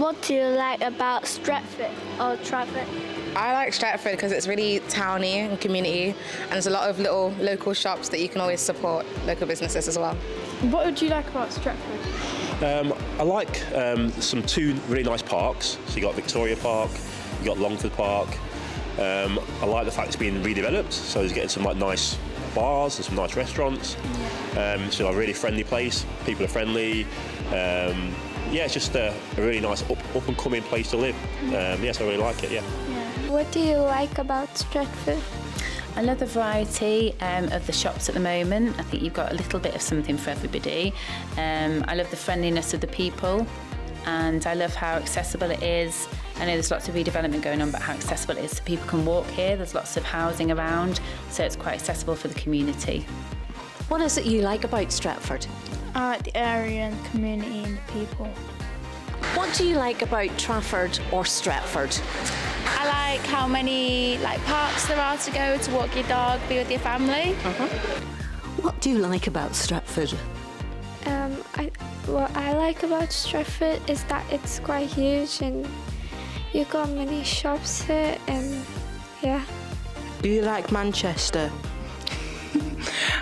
What do you like about Stretford or Trafford? I like Stretford because it's really towny and community, and there's a lot of little local shops that you can always support local businesses as well. What would you like about Stretford? I like two really nice parks. So you got Victoria Park, you got Longford Park. I like the fact it's been redeveloped, so it's getting some nice bars and some nice restaurants. It's a really friendly place. People are friendly. It's just a really nice up and coming place to live. Yes, I really like it. Yeah. What do you like about Stretford? I love the variety of the shops at the moment. I think you've got a little bit of something for everybody. I love the friendliness of the people, and I love how accessible it is. I know there's lots of redevelopment going on, but how accessible it is so people can walk here. There's lots of housing around, so it's quite accessible for the community. What is it you like about Stretford? I like the area and the community and the people. What do you like about Trafford or Stretford? I like how many parks there are to go to walk your dog, be with your family. What do you like about Stretford? What I like about Stretford is that it's quite huge and you got many shops here, and yeah. Do you like Manchester?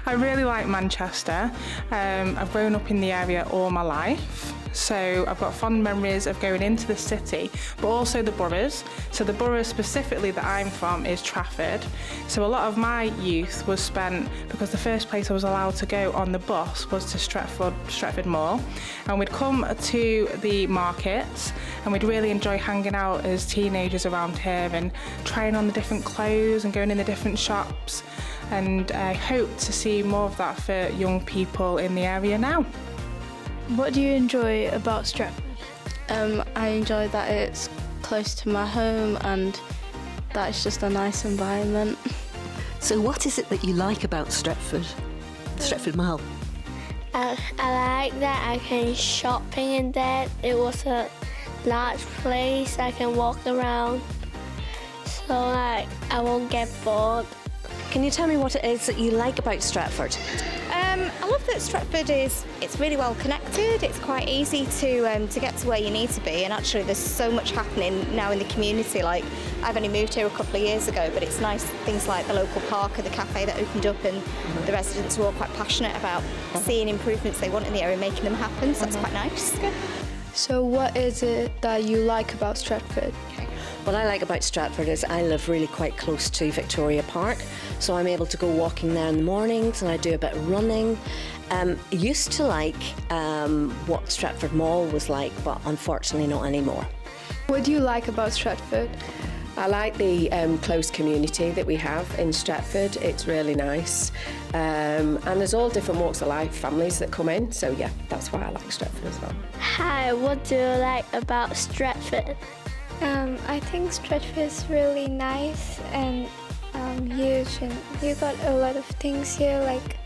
I really like Manchester. I've grown up in the area all my life, so I've got fond memories of going into the city, but also the boroughs. So the borough specifically that I'm from is Trafford. So a lot of my youth was spent, because the first place I was allowed to go on the bus was to Stretford Mall, and we'd come to the markets and we'd really enjoy hanging out as teenagers around here and trying on the different clothes and going in the different shops. And I hope to see more of that for young people in the area now. What do you enjoy about Stretford? I enjoy that it's close to my home and that it's just a nice environment. So what is it that you like about Stretford Mall? I like that I can shopping in there. It was a large place I can walk around, so I won't get bored. Can you tell me what it is that you like about Stretford? I love that Stretford it's really well connected. It's quite easy to get to where you need to be, and actually there's so much happening now in the community. Like, I've only moved here a couple of years ago, but it's nice things like the local park or the cafe that opened up, and the residents are all quite passionate about seeing improvements they want in the area and making them happen, so that's quite nice. So what is it that you like about Stretford? What I like about Stretford is I live really quite close to Victoria Park, so I'm able to go walking there in the mornings, and I do a bit of running. Used to like what Stretford Mall was like, but unfortunately not anymore. What do you like about Stretford? I like the close community that we have in Stretford. It's really nice. And there's all different walks of life, families that come in. So yeah, that's why I like Stretford as well. Hi, what do you like about Stretford? I think Stretford is really nice and huge, and you got a lot of things here, like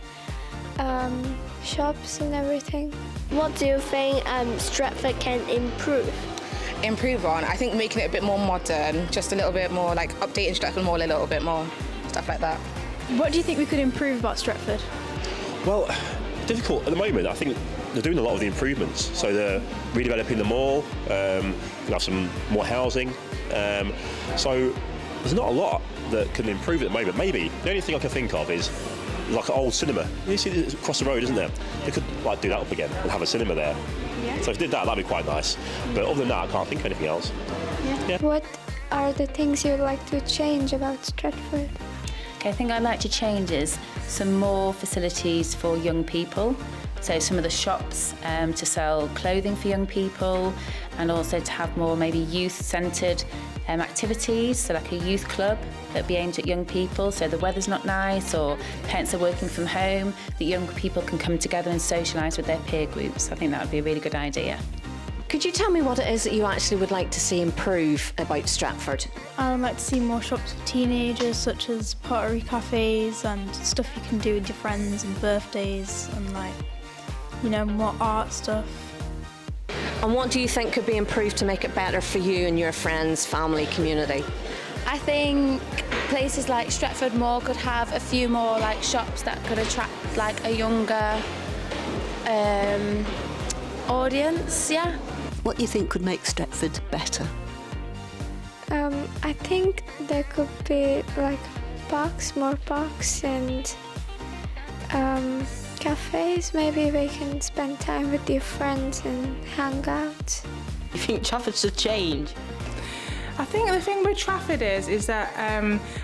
shops and everything. What do you think Stretford can improve on? I think making it a bit more modern, just a little bit more, like updating Stretford Mall a little bit more, stuff like that. What do you think we could improve about Stretford? Well, difficult at the moment. I think they're doing a lot of the improvements. So they're redeveloping the mall, you have some more housing. So there's not a lot that can improve at the moment. Maybe the only thing I can think of is like an old cinema. You see it's across the road, isn't there? They could do that up again and have a cinema there. Yeah. So if they did that, that'd be quite nice. But other than that, I can't think of anything else. Yeah. What are the things you'd like to change about Stretford? Okay, I think I'd like to change is some more facilities for young people. So some of the shops to sell clothing for young people, and also to have more maybe youth-centred activities, so like a youth club that'd be aimed at young people. So the weather's not nice or parents are working from home, that young people can come together and socialise with their peer groups. I think that would be a really good idea. Could you tell me what it is that you actually would like to see improve about Stretford? I'd like to see more shops for teenagers, such as pottery cafes and stuff you can do with your friends and birthdays, and more art stuff. And what do you think could be improved to make it better for you and your friends, family, community? I think places like Stretford Mall could have a few more shops that could attract a younger audience, yeah. What do you think could make Stretford better? I think there could be like parks, more parks, and cafes. Maybe we can spend time with your friends and hang out. You think Trafford should change? I think the thing with Trafford is that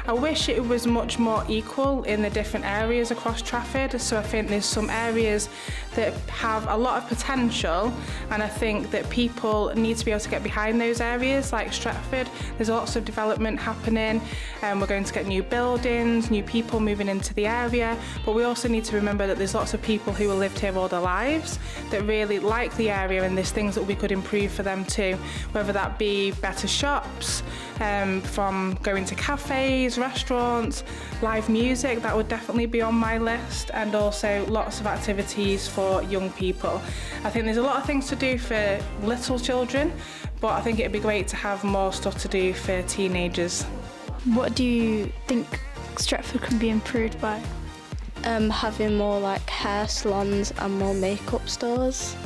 I wish it was much more equal in the different areas across Trafford. So I think there's some areas that have a lot of potential, and I think that people need to be able to get behind those areas. Like Stretford, there's lots of development happening, and we're going to get new buildings, new people moving into the area. But we also need to remember that there's lots of people who have lived here all their lives that really like the area, and there's things that we could improve for them too, whether that be better shops, from going to cafes, restaurants, live music. That would definitely be on my list, and also lots of activities for young people. I think there's a lot of things to do for little children, but I think it'd be great to have more stuff to do for teenagers. What do you think Stretford can be improved by? Having more like hair salons and more makeup stores.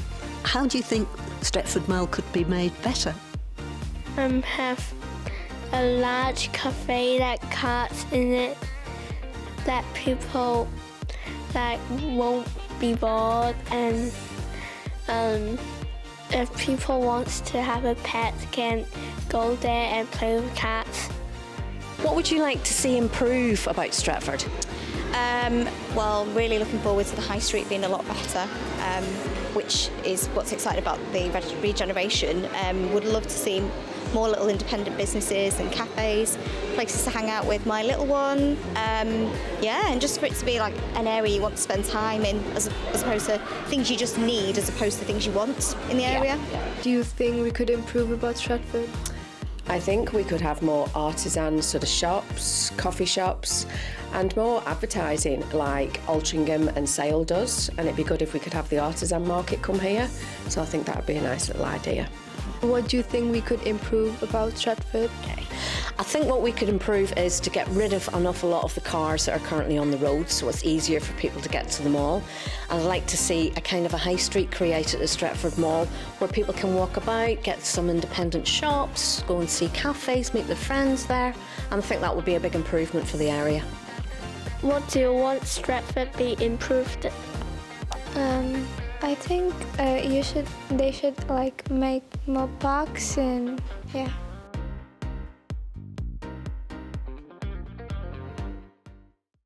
How do you think Stretford Mall could be made better? Have a large cafe that carts in it that people won't be bored, and if people wants to have a pet can go there and play with cats. What would you like to see improve about Stretford? Well, really looking forward to the high street being a lot better, which is what's exciting about the regeneration. Would love to see more little independent businesses and cafes, places to hang out with my little one. And just for it to be like an area you want to spend time in, as opposed to things you just need, as opposed to things you want in the area. Do you think we could improve about Stretford? I think we could have more artisan sort of shops, coffee shops, and more advertising like Altrincham and Sale does, and it'd be good if we could have the artisan market come here, so I think that would be a nice little idea. What do you think we could improve about Stretford? I think what we could improve is to get rid of an awful lot of the cars that are currently on the road, so it's easier for people to get to the mall. I'd like to see a kind of a high street created at Stretford Mall where people can walk about, get some independent shops, go and see cafes, meet their friends there, and I think that would be a big improvement for the area. What do you want Stretford be improved? I think they should like make more parks, and yeah.